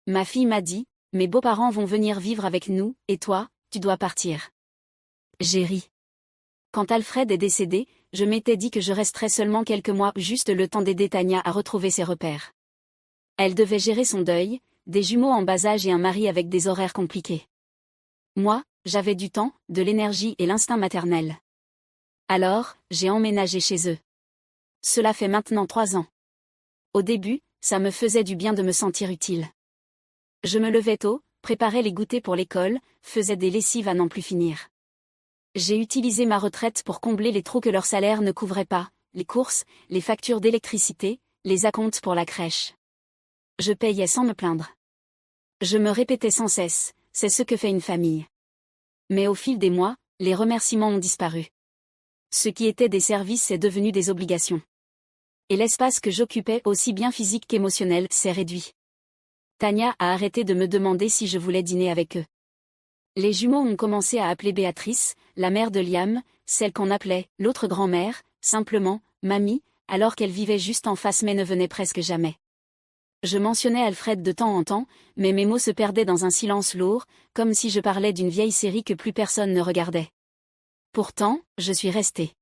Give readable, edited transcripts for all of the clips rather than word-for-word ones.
Ma fille m'a dit, mes beaux-parents vont venir vivre avec nous, et toi, tu dois partir. J'ai ri. Quand Alfred est décédé, je m'étais dit que je resterais seulement quelques mois, juste le temps d'aider Tania à retrouver ses repères. Elle devait gérer son deuil, des jumeaux en bas âge et un mari avec des horaires compliqués. Moi, j'avais du temps, de l'énergie et l'instinct maternel. Alors, j'ai emménagé chez eux. Cela fait maintenant 3 ans. Au début, ça me faisait du bien de me sentir utile. Je me levais tôt, préparais les goûters pour l'école, faisais des lessives à n'en plus finir. J'ai utilisé ma retraite pour combler les trous que leur salaire ne couvrait pas, les courses, les factures d'électricité, les acomptes pour la crèche. Je payais sans me plaindre. Je me répétais sans cesse, c'est ce que fait une famille. Mais au fil des mois, les remerciements ont disparu. Ce qui était des services est devenu des obligations. Et l'espace que j'occupais, aussi bien physique qu'émotionnel, s'est réduit. Tania a arrêté de me demander si je voulais dîner avec eux. Les jumeaux ont commencé à appeler Béatrice, la mère de Liam, celle qu'on appelait l'autre grand-mère, simplement mamie, alors qu'elle vivait juste en face mais ne venait presque jamais. Je mentionnais Alfred de temps en temps, mais mes mots se perdaient dans un silence lourd, comme si je parlais d'une vieille série que plus personne ne regardait. Pourtant, je suis restée.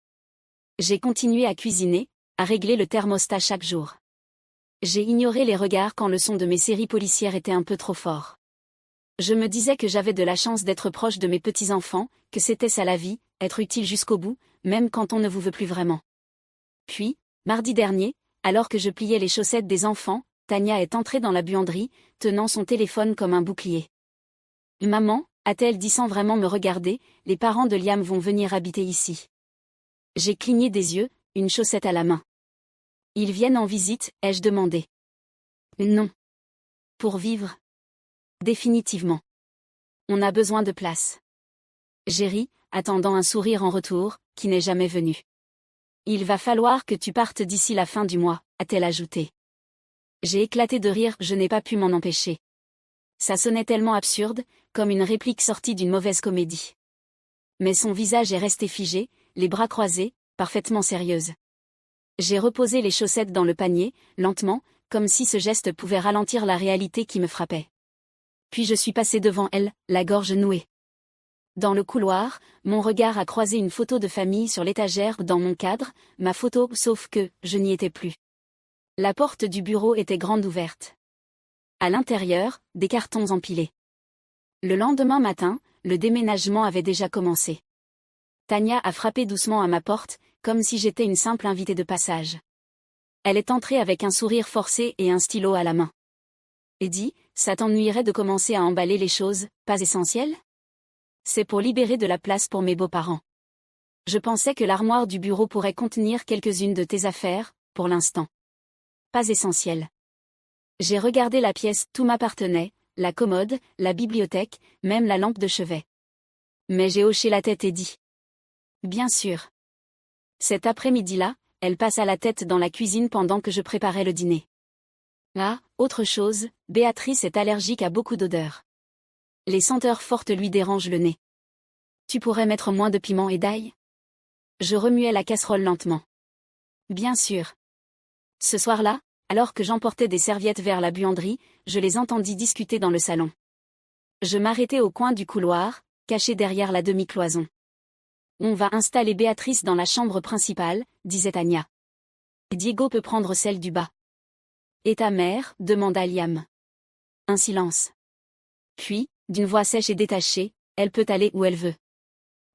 J'ai continué à cuisiner, à régler le thermostat chaque jour. J'ai ignoré les regards quand le son de mes séries policières était un peu trop fort. Je me disais que j'avais de la chance d'être proche de mes petits-enfants, que c'était ça la vie, être utile jusqu'au bout, même quand on ne vous veut plus vraiment. Puis, mardi dernier, alors que je pliais les chaussettes des enfants, Tania est entrée dans la buanderie, tenant son téléphone comme un bouclier. « Maman », a-t-elle dit sans vraiment me regarder, « les parents de Liam vont venir habiter ici. » J'ai cligné des yeux, une chaussette à la main. « Ils viennent en visite ?» ai-je demandé. « Non. Pour vivre. Définitivement. On a besoin de place. » J'ai ri, attendant un sourire en retour, qui n'est jamais venu. « Il va falloir que tu partes d'ici la fin du mois », a-t-elle ajouté. J'ai éclaté de rire, je n'ai pas pu m'en empêcher. Ça sonnait tellement absurde, comme une réplique sortie d'une mauvaise comédie. Mais son visage est resté figé, les bras croisés, parfaitement sérieuse. J'ai reposé les chaussettes dans le panier, lentement, comme si ce geste pouvait ralentir la réalité qui me frappait. Puis je suis passée devant elle, la gorge nouée. Dans le couloir, mon regard a croisé une photo de famille sur l'étagère dans mon cadre, ma photo, sauf que, je n'y étais plus. La porte du bureau était grande ouverte. À l'intérieur, des cartons empilés. Le lendemain matin, le déménagement avait déjà commencé. Tania a frappé doucement à ma porte, comme si j'étais une simple invitée de passage. Elle est entrée avec un sourire forcé et un stylo à la main. Et dit, ça t'ennuierait de commencer à emballer les choses, pas essentielles ? C'est pour libérer de la place pour mes beaux-parents. Je pensais que l'armoire du bureau pourrait contenir quelques-unes de tes affaires, pour l'instant. Pas essentiel. J'ai regardé la pièce, tout m'appartenait, la commode, la bibliothèque, même la lampe de chevet. Mais j'ai hoché la tête et dit. Bien sûr. Cet après-midi-là, elle passa la tête dans la cuisine pendant que je préparais le dîner. Ah, autre chose, Béatrice est allergique à beaucoup d'odeurs. Les senteurs fortes lui dérangent le nez. Tu pourrais mettre moins de piment et d'ail ? Je remuais la casserole lentement. Bien sûr. Ce soir-là, alors que j'emportais des serviettes vers la buanderie, je les entendis discuter dans le salon. Je m'arrêtai au coin du couloir, caché derrière la demi-cloison. On va installer Béatrice dans la chambre principale, disait Tania. Diego peut prendre celle du bas. Et ta mère ? Demanda Liam. Un silence. Puis, d'une voix sèche et détachée, elle peut aller où elle veut.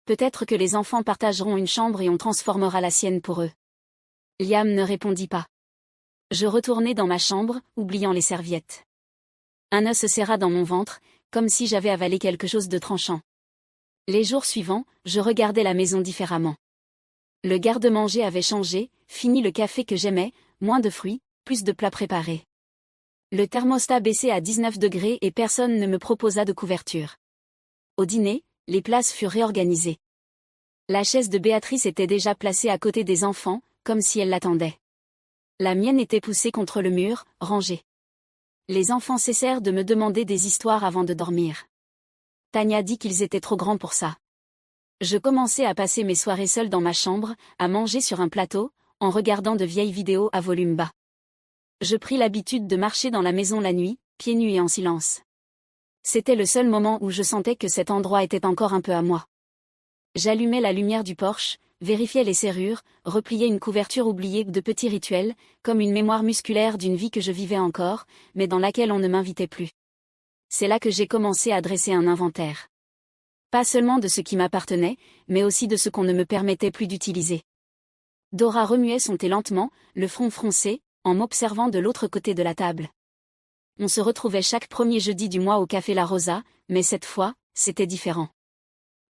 Peut-être que les enfants partageront une chambre et on transformera la sienne pour eux. Liam ne répondit pas. Je retournai dans ma chambre, oubliant les serviettes. Un œuf se serra dans mon ventre, comme si j'avais avalé quelque chose de tranchant. Les jours suivants, je regardais la maison différemment. Le garde-manger avait changé, fini le café que j'aimais, moins de fruits, plus de plats préparés. Le thermostat baissait à 19 degrés et personne ne me proposa de couverture. Au dîner, les places furent réorganisées. La chaise de Béatrice était déjà placée à côté des enfants, comme si elle l'attendait. La mienne était poussée contre le mur, rangée. Les enfants cessèrent de me demander des histoires avant de dormir. Tania dit qu'ils étaient trop grands pour ça. Je commençais à passer mes soirées seule dans ma chambre, à manger sur un plateau, en regardant de vieilles vidéos à volume bas. Je pris l'habitude de marcher dans la maison la nuit, pieds nus et en silence. C'était le seul moment où je sentais que cet endroit était encore un peu à moi. J'allumais la lumière du porche, vérifiais les serrures, repliais une couverture oubliée de petits rituels, comme une mémoire musculaire d'une vie que je vivais encore, mais dans laquelle on ne m'invitait plus. C'est là que j'ai commencé à dresser un inventaire. Pas seulement de ce qui m'appartenait, mais aussi de ce qu'on ne me permettait plus d'utiliser. Dora remuait son thé lentement, le front froncé, en m'observant de l'autre côté de la table. On se retrouvait chaque premier jeudi du mois au Café La Rosa, mais cette fois, c'était différent.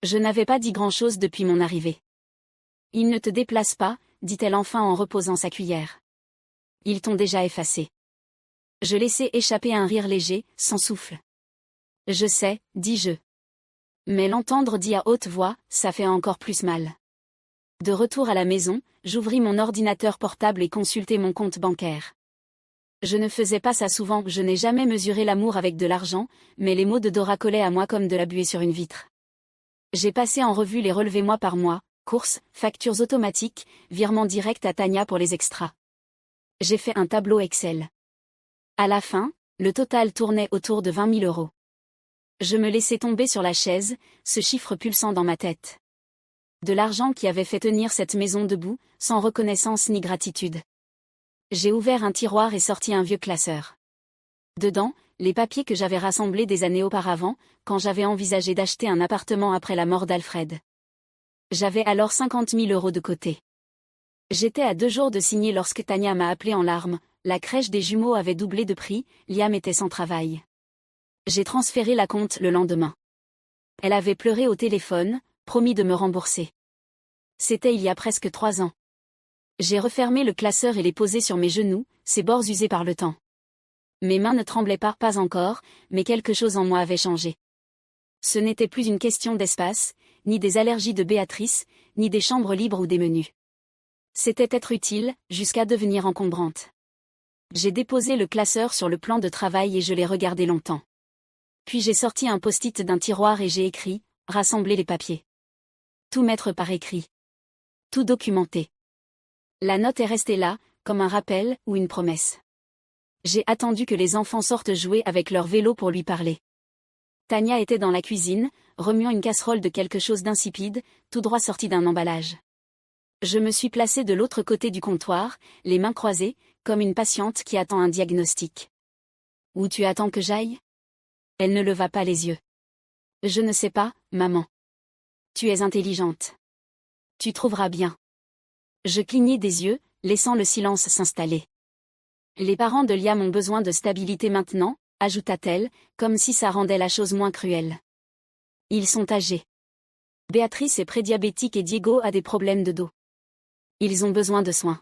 Je n'avais pas dit grand-chose depuis mon arrivée. « Il ne te déplace pas », dit-elle enfin en reposant sa cuillère. « Ils t'ont déjà effacé. » Je laissai échapper un rire léger, sans souffle. « Je sais », dis-je. Mais l'entendre dit à haute voix, ça fait encore plus mal. De retour à la maison, j'ouvris mon ordinateur portable et consultai mon compte bancaire. Je ne faisais pas ça souvent, je n'ai jamais mesuré l'amour avec de l'argent, mais les mots de Dora collaient à moi comme de la buée sur une vitre. J'ai passé en revue les relevés mois par mois, courses, factures automatiques, virements directs à Tania pour les extras. J'ai fait un tableau Excel. À la fin, le total tournait autour de 20 000 €. Je me laissais tomber sur la chaise, ce chiffre pulsant dans ma tête. De l'argent qui avait fait tenir cette maison debout, sans reconnaissance ni gratitude. J'ai ouvert un tiroir et sorti un vieux classeur. Dedans, les papiers que j'avais rassemblés des années auparavant, quand j'avais envisagé d'acheter un appartement après la mort d'Alfred. J'avais alors 50 000 € de côté. J'étais à 2 jours de signer lorsque Tania m'a appelé en larmes, la crèche des jumeaux avait doublé de prix, Liam était sans travail. J'ai transféré la compte le lendemain. Elle avait pleuré au téléphone, promis de me rembourser. C'était il y a presque 3 ans. J'ai refermé le classeur et l'ai posé sur mes genoux, ses bords usés par le temps. Mes mains ne tremblaient pas encore, mais quelque chose en moi avait changé. Ce n'était plus une question d'espace, ni des allergies de Béatrice, ni des chambres libres ou des menus. C'était être utile, jusqu'à devenir encombrante. J'ai déposé le classeur sur le plan de travail et je l'ai regardé longtemps. Puis j'ai sorti un post-it d'un tiroir et j'ai écrit « Rassembler les papiers ». Tout mettre par écrit. Tout documenter. La note est restée là, comme un rappel ou une promesse. J'ai attendu que les enfants sortent jouer avec leur vélo pour lui parler. Tania était dans la cuisine, remuant une casserole de quelque chose d'insipide, tout droit sorti d'un emballage. Je me suis placée de l'autre côté du comptoir, les mains croisées, comme une patiente qui attend un diagnostic. « Où tu attends que j'aille ?» Elle ne leva pas les yeux. « Je ne sais pas, maman. »« Tu es intelligente. Tu trouveras bien. » Je clignai des yeux, laissant le silence s'installer. « Les parents de Liam ont besoin de stabilité maintenant, » ajouta-t-elle, comme si ça rendait la chose moins cruelle. « Ils sont âgés. Béatrice est prédiabétique et Diego a des problèmes de dos. Ils ont besoin de soins. »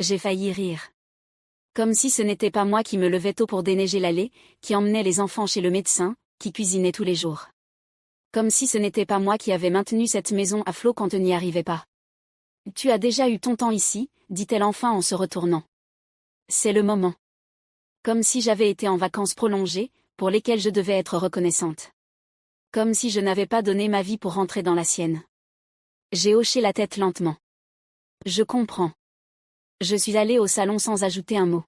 J'ai failli rire. Comme si ce n'était pas moi qui me levais tôt pour déneiger l'allée, qui emmenait les enfants chez le médecin, qui cuisinait tous les jours. Comme si ce n'était pas moi qui avais maintenu cette maison à flot quand on n'y arrivait pas. « Tu as déjà eu ton temps ici, » dit-elle enfin en se retournant. « C'est le moment. » Comme si j'avais été en vacances prolongées, pour lesquelles je devais être reconnaissante. Comme si je n'avais pas donné ma vie pour rentrer dans la sienne. J'ai hoché la tête lentement. Je comprends. Je suis allée au salon sans ajouter un mot.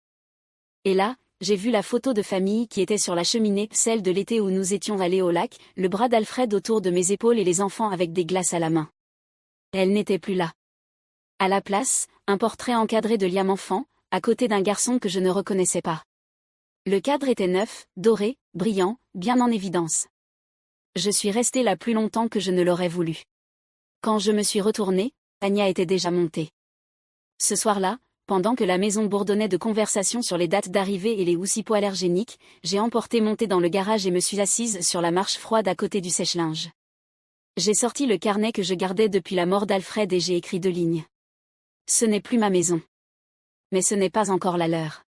Et là, j'ai vu la photo de famille qui était sur la cheminée, celle de l'été où nous étions allés au lac, le bras d'Alfred autour de mes épaules et les enfants avec des glaces à la main. Elle n'était plus là. À la place, un portrait encadré de Liam enfant, à côté d'un garçon que je ne reconnaissais pas. Le cadre était neuf, doré, brillant, bien en évidence. Je suis restée là plus longtemps que je ne l'aurais voulu. Quand je me suis retournée, Tania était déjà montée. Ce soir-là, pendant que la maison bourdonnait de conversations sur les dates d'arrivée et les housses hypoallergéniques, j'ai emporté mon thé dans le garage et me suis assise sur la marche froide à côté du sèche-linge. J'ai sorti le carnet que je gardais depuis la mort d'Alfred et j'ai écrit 2 lignes. Ce n'est plus ma maison. Mais ce n'est pas encore la leur.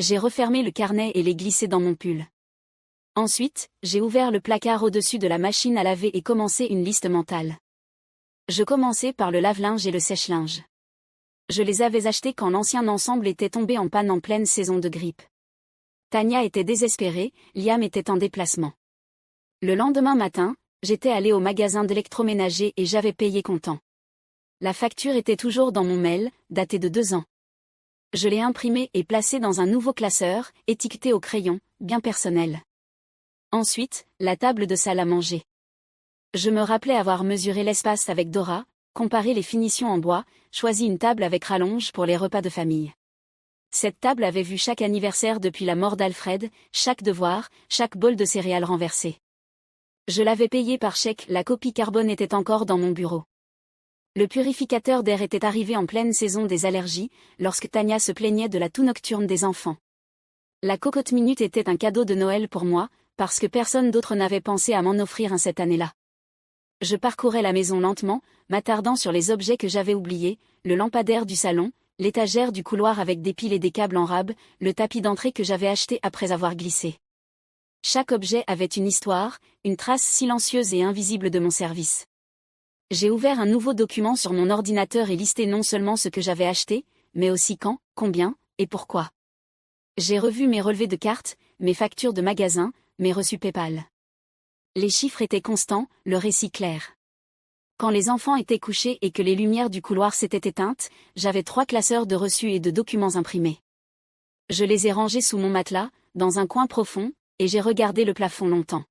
J'ai refermé le carnet et l'ai glissé dans mon pull. Ensuite, j'ai ouvert le placard au-dessus de la machine à laver et commencé une liste mentale. Je commençais par le lave-linge et le sèche-linge. Je les avais achetés quand l'ancien ensemble était tombé en panne en pleine saison de grippe. Tania était désespérée, Liam était en déplacement. Le lendemain matin, j'étais allée au magasin d'électroménager et j'avais payé comptant. La facture était toujours dans mon mail, datée de 2 ans. Je l'ai imprimé et placé dans un nouveau classeur, étiqueté au crayon, bien personnel. Ensuite, la table de salle à manger. Je me rappelais avoir mesuré l'espace avec Dora, comparé les finitions en bois, choisi une table avec rallonge pour les repas de famille. Cette table avait vu chaque anniversaire depuis la mort d'Alfred, chaque devoir, chaque bol de céréales renversé. Je l'avais payé par chèque, la copie carbone était encore dans mon bureau. Le purificateur d'air était arrivé en pleine saison des allergies, lorsque Tania se plaignait de la toux nocturne des enfants. La cocotte minute était un cadeau de Noël pour moi, parce que personne d'autre n'avait pensé à m'en offrir un cette année-là. Je parcourais la maison lentement, m'attardant sur les objets que j'avais oubliés, le lampadaire du salon, l'étagère du couloir avec des piles et des câbles en rab, le tapis d'entrée que j'avais acheté après avoir glissé. Chaque objet avait une histoire, une trace silencieuse et invisible de mon service. J'ai ouvert un nouveau document sur mon ordinateur et listé non seulement ce que j'avais acheté, mais aussi quand, combien, et pourquoi. J'ai revu mes relevés de cartes, mes factures de magasin, mes reçus PayPal. Les chiffres étaient constants, le récit clair. Quand les enfants étaient couchés et que les lumières du couloir s'étaient éteintes, j'avais 3 classeurs de reçus et de documents imprimés. Je les ai rangés sous mon matelas, dans un coin profond, et j'ai regardé le plafond longtemps.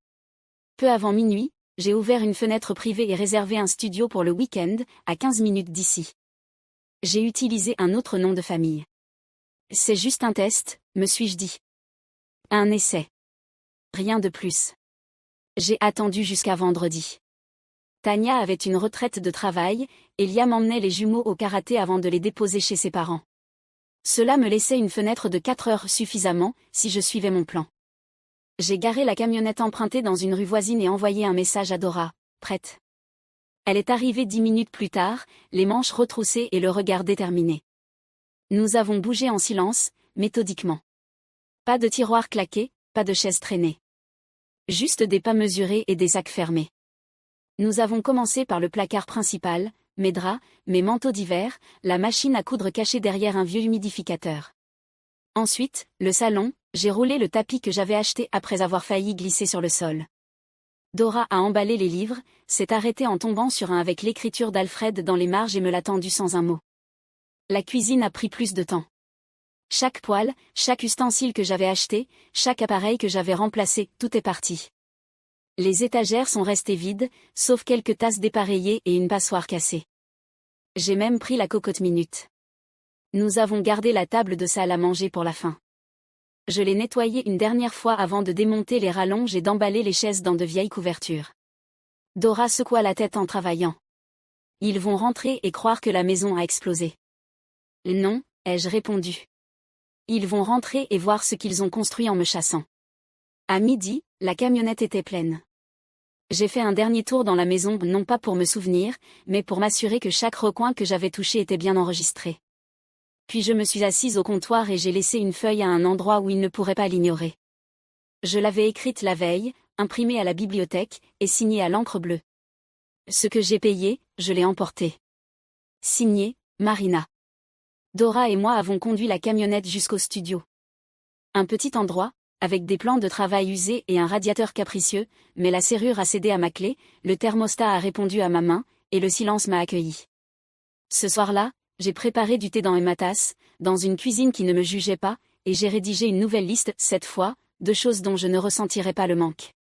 Peu avant minuit, j'ai ouvert une fenêtre privée et réservé un studio pour le week-end, à 15 minutes d'ici. J'ai utilisé un autre nom de famille. C'est juste un test, me suis-je dit. Un essai. Rien de plus. J'ai attendu jusqu'à vendredi. Tania avait une retraite de travail, et Liam emmenait les jumeaux au karaté avant de les déposer chez ses parents. Cela me laissait une fenêtre de 4 heures suffisamment, si je suivais mon plan. J'ai garé la camionnette empruntée dans une rue voisine et envoyé un message à Dora, prête. Elle est arrivée 10 minutes plus tard, les manches retroussées et le regard déterminé. Nous avons bougé en silence, méthodiquement. Pas de tiroir claqué, pas de chaise traînée. Juste des pas mesurés et des sacs fermés. Nous avons commencé par le placard principal, mes draps, mes manteaux d'hiver, la machine à coudre cachée derrière un vieux humidificateur. Ensuite, le salon, j'ai roulé le tapis que j'avais acheté après avoir failli glisser sur le sol. Dora a emballé les livres, s'est arrêtée en tombant sur un avec l'écriture d'Alfred dans les marges et me l'a tendu sans un mot. La cuisine a pris plus de temps. Chaque poêle, chaque ustensile que j'avais acheté, chaque appareil que j'avais remplacé, tout est parti. Les étagères sont restées vides, sauf quelques tasses dépareillées et une passoire cassée. J'ai même pris la cocotte minute. Nous avons gardé la table de salle à manger pour la fin. Je l'ai nettoyée une dernière fois avant de démonter les rallonges et d'emballer les chaises dans de vieilles couvertures. Dora secoua la tête en travaillant. Ils vont rentrer et croire que la maison a explosé. Non, ai-je répondu. Ils vont rentrer et voir ce qu'ils ont construit en me chassant. À midi, la camionnette était pleine. J'ai fait un dernier tour dans la maison non pas pour me souvenir, mais pour m'assurer que chaque recoin que j'avais touché était bien enregistré. Puis je me suis assise au comptoir et j'ai laissé une feuille à un endroit où il ne pourrait pas l'ignorer. Je l'avais écrite la veille, imprimée à la bibliothèque, et signée à l'encre bleue. Ce que j'ai payé, je l'ai emporté. Signé, Marina. Dora et moi avons conduit la camionnette jusqu'au studio. Un petit endroit, avec des plans de travail usés et un radiateur capricieux, mais la serrure a cédé à ma clé, le thermostat a répondu à ma main, et le silence m'a accueilli. Ce soir-là, j'ai préparé du thé dans ma tasse, dans une cuisine qui ne me jugeait pas, et j'ai rédigé une nouvelle liste, cette fois, de choses dont je ne ressentirais pas le manque.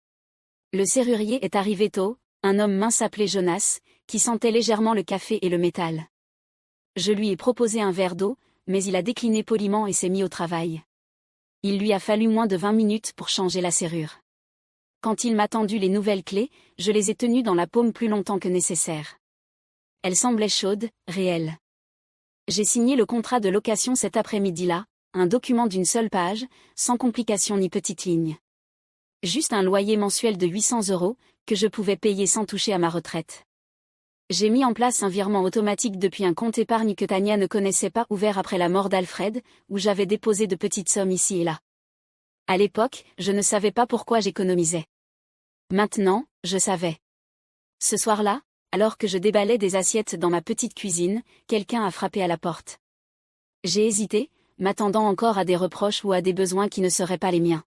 Le serrurier est arrivé tôt, un homme mince appelé Jonas, qui sentait légèrement le café et le métal. Je lui ai proposé un verre d'eau, mais il a décliné poliment et s'est mis au travail. Il lui a fallu moins de 20 minutes pour changer la serrure. Quand il m'a tendu les nouvelles clés, je les ai tenues dans la paume plus longtemps que nécessaire. Elles semblaient chaudes, réelles. J'ai signé le contrat de location cet après-midi-là, un document d'une seule page, sans complications ni petites lignes. Juste un loyer mensuel de 800 €, que je pouvais payer sans toucher à ma retraite. J'ai mis en place un virement automatique depuis un compte épargne que Tania ne connaissait pas ouvert après la mort d'Alfred, où j'avais déposé de petites sommes ici et là. À l'époque, je ne savais pas pourquoi j'économisais. Maintenant, je savais. Ce soir-là, alors que je déballais des assiettes dans ma petite cuisine, quelqu'un a frappé à la porte. J'ai hésité, m'attendant encore à des reproches ou à des besoins qui ne seraient pas les miens.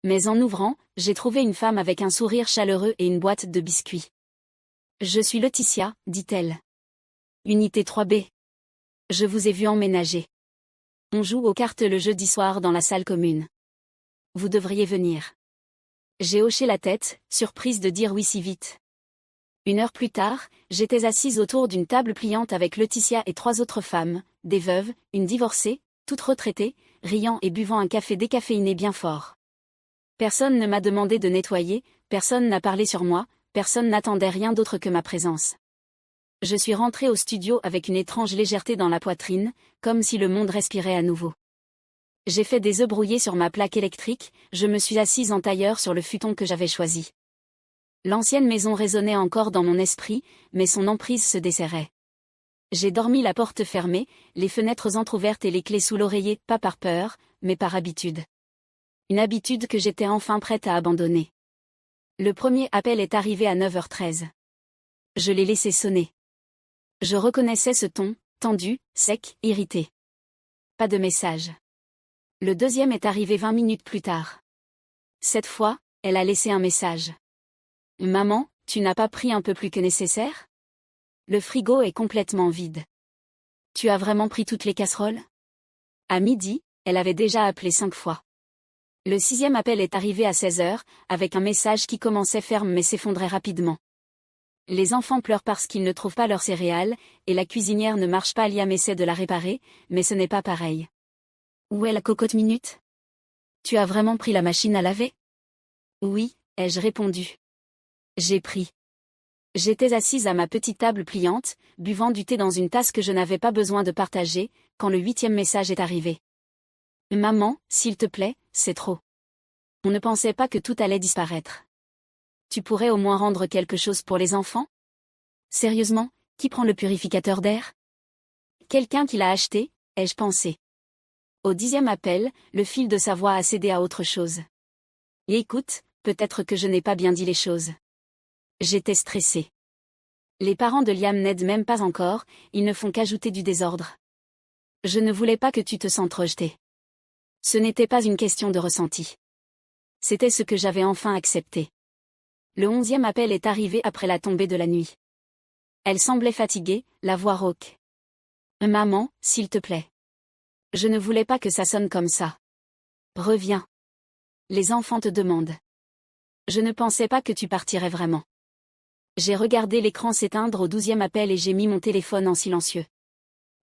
Mais en ouvrant, j'ai trouvé une femme avec un sourire chaleureux et une boîte de biscuits. « Je suis Laetitia, dit-elle. Unité 3B. Je vous ai vu emménager. On joue aux cartes le jeudi soir dans la salle commune. Vous devriez venir. J'ai hoché la tête, surprise de dire oui si vite. 1 heure plus tard, j'étais assise autour d'une table pliante avec Laetitia et 3 autres femmes, des veuves, une divorcée, toutes retraitées, riant et buvant un café décaféiné bien fort. Personne ne m'a demandé de nettoyer, personne n'a parlé sur moi, personne n'attendait rien d'autre que ma présence. Je suis rentrée au studio avec une étrange légèreté dans la poitrine, comme si le monde respirait à nouveau. J'ai fait des œufs brouillés sur ma plaque électrique, je me suis assise en tailleur sur le futon que j'avais choisi. L'ancienne maison résonnait encore dans mon esprit, mais son emprise se desserrait. J'ai dormi la porte fermée, les fenêtres entr'ouvertes et les clés sous l'oreiller, pas par peur, mais par habitude. Une habitude que j'étais enfin prête à abandonner. Le premier appel est arrivé à 9h13. Je l'ai laissé sonner. Je reconnaissais ce ton, tendu, sec, irrité. Pas de message. Le deuxième est arrivé 20 minutes plus tard. Cette fois, elle a laissé un message. Maman, tu n'as pas pris un peu plus que nécessaire? Le frigo est complètement vide. Tu as vraiment pris toutes les casseroles? À midi, elle avait déjà appelé 5 fois. Le 6e appel est arrivé à 16h, avec un message qui commençait ferme mais s'effondrait rapidement. Les enfants pleurent parce qu'ils ne trouvent pas leurs céréales, et la cuisinière ne marche pas. Liam essaie de la réparer, mais ce n'est pas pareil. Où est la cocotte minute? Tu as vraiment pris la machine à laver? Oui, ai-je répondu. J'ai pris. J'étais assise à ma petite table pliante, buvant du thé dans une tasse que je n'avais pas besoin de partager, quand le 8e message est arrivé. Maman, s'il te plaît, c'est trop. On ne pensait pas que tout allait disparaître. Tu pourrais au moins rendre quelque chose pour les enfants? Sérieusement, qui prend le purificateur d'air? Quelqu'un qui l'a acheté, ai-je pensé. Au 10e appel, le fil de sa voix a cédé à autre chose. Et écoute, peut-être que je n'ai pas bien dit les choses. J'étais stressée. Les parents de Liam n'aident même pas encore, ils ne font qu'ajouter du désordre. Je ne voulais pas que tu te sentes rejetée. Ce n'était pas une question de ressenti. C'était ce que j'avais enfin accepté. Le 11e appel est arrivé après la tombée de la nuit. Elle semblait fatiguée, la voix rauque. Maman, s'il te plaît. Je ne voulais pas que ça sonne comme ça. Reviens. Les enfants te demandent. Je ne pensais pas que tu partirais vraiment. J'ai regardé l'écran s'éteindre au 12e appel et j'ai mis mon téléphone en silencieux.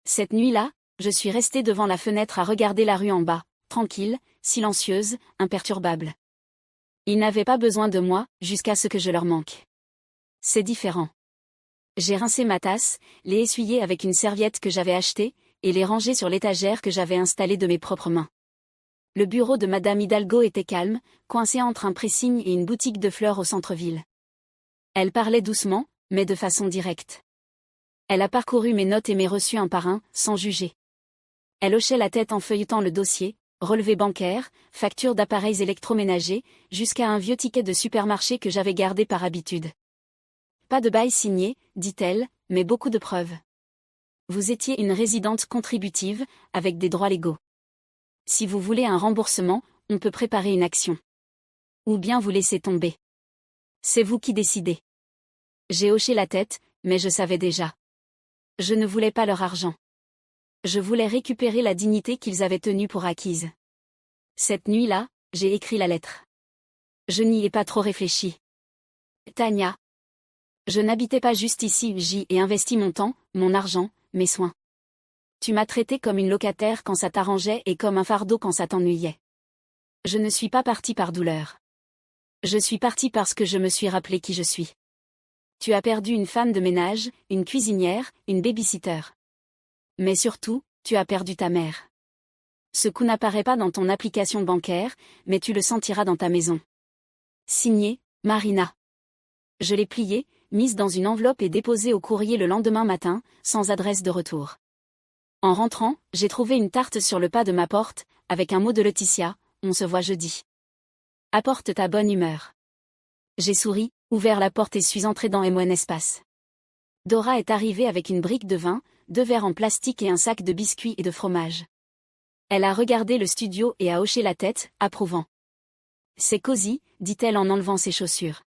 Cette nuit-là, je suis restée devant la fenêtre à regarder la rue en bas, tranquille, silencieuse, imperturbable. Ils n'avaient pas besoin de moi, jusqu'à ce que je leur manque. C'est différent. J'ai rincé ma tasse, les essuyé avec une serviette que j'avais achetée, et les rangé sur l'étagère que j'avais installée de mes propres mains. Le bureau de Madame Hidalgo était calme, coincé entre un pressing et une boutique de fleurs au centre-ville. Elle parlait doucement, mais de façon directe. Elle a parcouru mes notes et mes reçus un par un, sans juger. Elle hochait la tête en feuilletant le dossier, relevé bancaire, facture d'appareils électroménagers, jusqu'à un vieux ticket de supermarché que j'avais gardé par habitude. Pas de bail signé, dit-elle, mais beaucoup de preuves. Vous étiez une résidente contributive, avec des droits légaux. Si vous voulez un remboursement, on peut préparer une action. Ou bien vous laissez tomber. C'est vous qui décidez. J'ai hoché la tête, mais je savais déjà. Je ne voulais pas leur argent. Je voulais récupérer la dignité qu'ils avaient tenue pour acquise. Cette nuit-là, j'ai écrit la lettre. Je n'y ai pas trop réfléchi. Tania. Je n'habitais pas juste ici, j'y ai investi mon temps, mon argent, mes soins. Tu m'as traité comme une locataire quand ça t'arrangeait et comme un fardeau quand ça t'ennuyait. Je ne suis pas partie par douleur. Je suis partie parce que je me suis rappelé qui je suis. Tu as perdu une femme de ménage, une cuisinière, une baby-sitter. Mais surtout, tu as perdu ta mère. Ce coup n'apparaît pas dans ton application bancaire, mais tu le sentiras dans ta maison. Signé, Marina. Je l'ai pliée, mise dans une enveloppe et déposée au courrier le lendemain matin, sans adresse de retour. En rentrant, j'ai trouvé une tarte sur le pas de ma porte, avec un mot de Laetitia, on se voit jeudi. Apporte ta bonne humeur. J'ai souri, ouvert la porte et suis entrée dans M1 Espace. Dora est arrivée avec une brique de vin, 2 verres en plastique et un sac de biscuits et de fromage. Elle a regardé le studio et a hoché la tête, approuvant. C'est cosy, dit-elle en enlevant ses chaussures.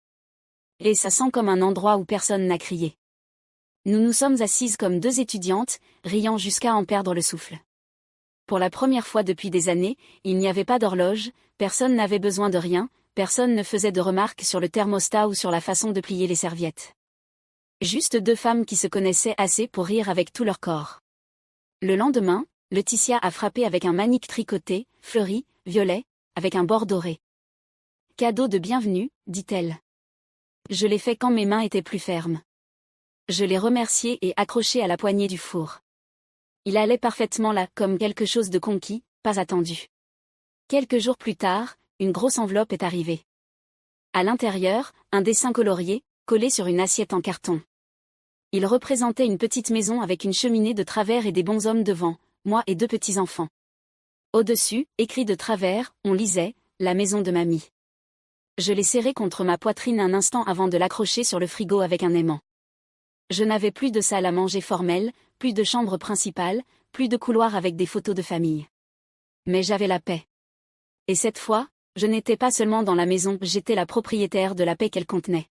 Et ça sent comme un endroit où personne n'a crié. Nous nous sommes assises comme 2 étudiantes, riant jusqu'à en perdre le souffle. Pour la première fois depuis des années, il n'y avait pas d'horloge, personne n'avait besoin de rien, personne ne faisait de remarques sur le thermostat ou sur la façon de plier les serviettes. Juste deux femmes qui se connaissaient assez pour rire avec tout leur corps. Le lendemain, Laetitia a frappé avec un manique tricoté, fleuri, violet, avec un bord doré. « Cadeau de bienvenue », dit-elle. Je l'ai fait quand mes mains étaient plus fermes. Je l'ai remercié et accroché à la poignée du four. Il allait parfaitement là, comme quelque chose de conquis, pas attendu. Quelques jours plus tard, une grosse enveloppe est arrivée. À l'intérieur, un dessin colorié, collé sur une assiette en carton. Il représentait une petite maison avec une cheminée de travers et des bonshommes devant, moi et deux petits-enfants. Au-dessus, écrit de travers, on lisait « La maison de mamie ». Je l'ai serré contre ma poitrine un instant avant de l'accrocher sur le frigo avec un aimant. Je n'avais plus de salle à manger formelle, plus de chambre principale, plus de couloir avec des photos de famille. Mais j'avais la paix. Et cette fois, je n'étais pas seulement dans la maison, j'étais la propriétaire de la paix qu'elle contenait.